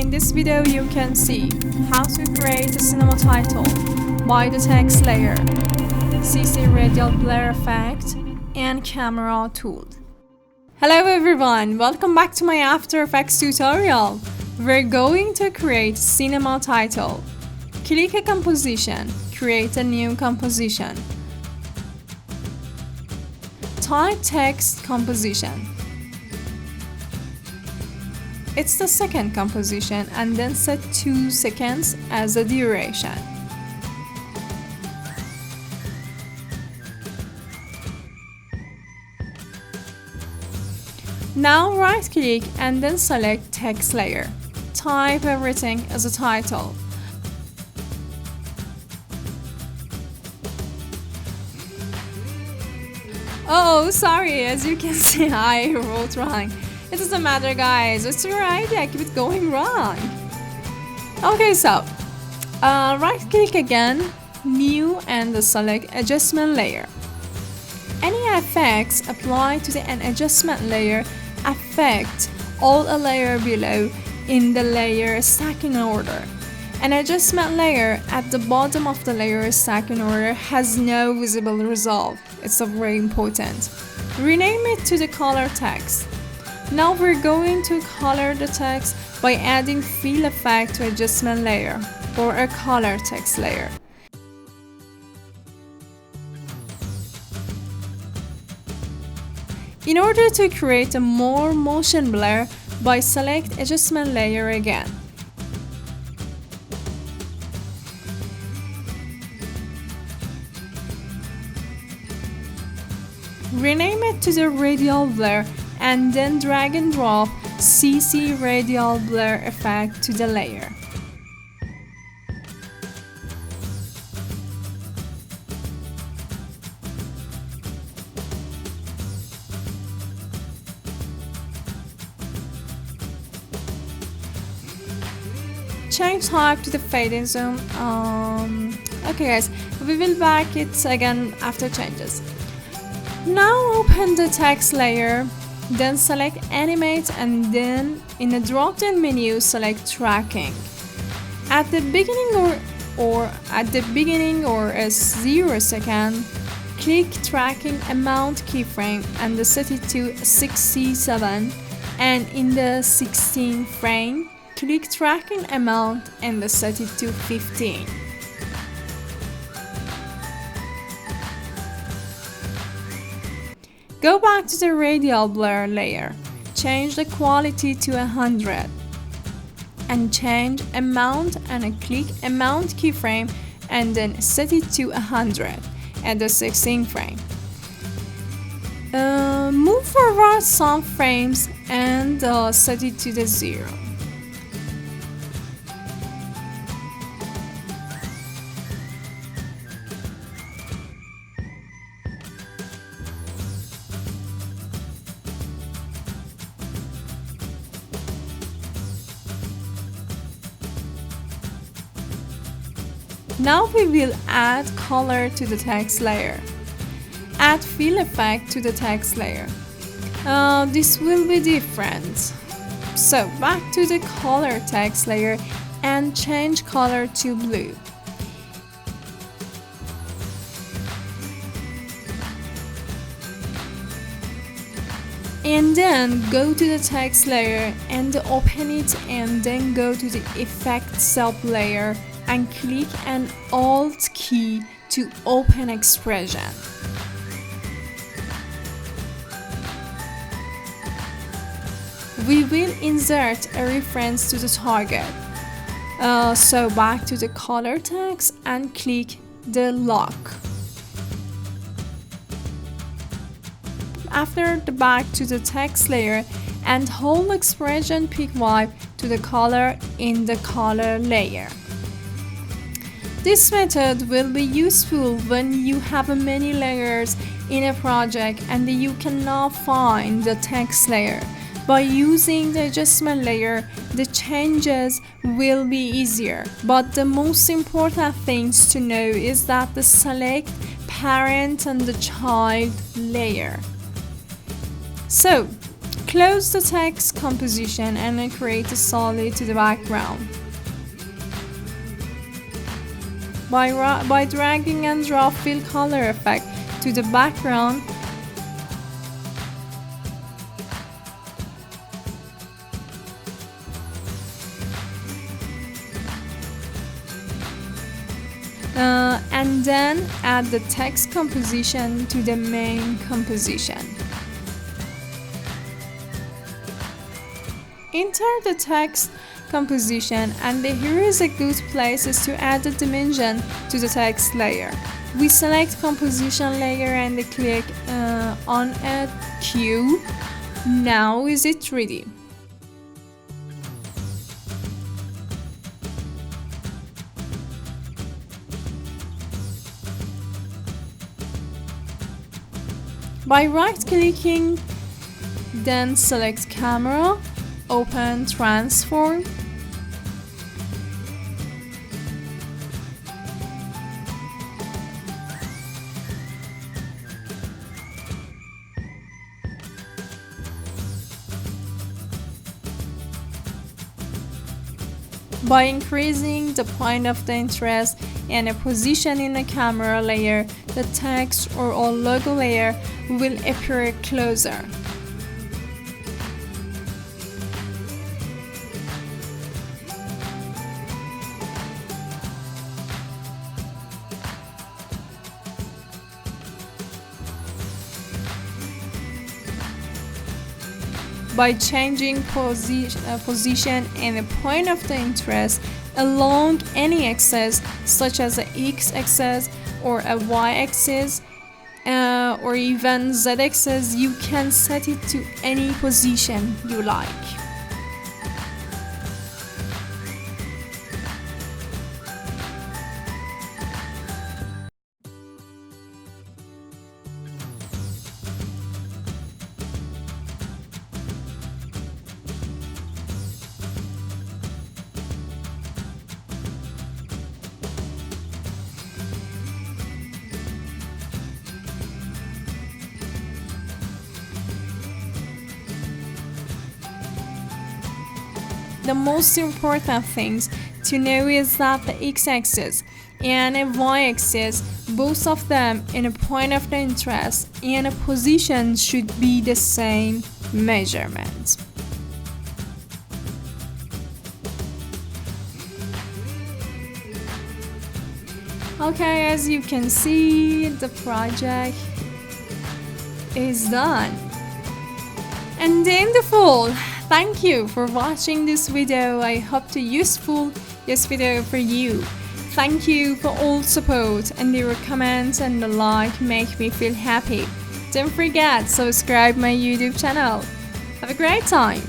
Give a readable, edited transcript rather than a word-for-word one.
In this video you can see how to create a cinema title by the text layer, CC Radial blur effect and camera tool. Hello everyone, welcome back to my After Effects tutorial. We're going to create cinema title. Click a composition, create a new composition. Type text composition. It's the second composition and then set 2 seconds as the duration. Now right click and then select text layer. Type everything as a title. Oh, sorry, as you can see I wrote wrong. It doesn't matter guys, it's your idea, keep it going wrong. Okay, so right click again, new, and select adjustment layer. Any effects applied to an adjustment layer affect all a layer below in the layer stacking order. An adjustment layer at the bottom of the layer stacking order has no visible resolve. It's very important. Rename it to the color text. Now we're going to color the text by adding fill effect to adjustment layer or a color text layer. In order to create a more motion blur, by select adjustment layer again. Rename it to the Radial blur and then drag and drop CC Radial blur effect to the layer. Change type to the fade and zoom. Okay guys, we will back it again after changes. Now open the text layer, then select Animate and then in the drop-down menu select Tracking. At the beginning or a 0 second, click Tracking Amount keyframe and set it to 67, and in the 16th frame, click Tracking Amount and set it to 15. Go back to the Radial blur layer, change the quality to 100, and change amount and click Amount keyframe and then set it to 100 at the 16th frame. Move forward some frames and set it to the 0. Now we will add color to the text layer. Add fill effect to the text layer. This will be different. So back to the color text layer and change color to blue. And then go to the text layer and open it and then go to the effect sub layer and click an Alt key to open expression. We will insert a reference to the target. So back to the color text and click the lock. After the back to the text layer and hold expression pick wipe to the color in the color layer. This method will be useful when you have many layers in a project and you cannot find the text layer. By using the adjustment layer, the changes will be easier. But the most important things to know is that the select parent and the child layer. So close the text composition and then create a solid to the background. By dragging and drop fill color effect to the background, and then add the text composition to the main composition. Enter the text composition, and here is a good place to add the dimension to the text layer. We select composition layer and click on a cube. Now is it ready? By right-clicking, then select Camera, open Transform. By increasing the point of the interest and a position in the camera layer, the text or logo layer will appear closer. By changing position and the point of the interest along any axis, such as the x-axis or a y-axis or even z-axis, you can set it to any position you like. The most important things to know is that the x-axis and a y-axis, both of them in a point of the interest and a position, should be the same measurement. Okay, as you can see, the project is done. And wonderful! Thank you for watching this video. I hope to useful this video for you. Thank you for all support, and your comments and the like make me feel happy. Don't forget, subscribe my YouTube channel. Have a great time!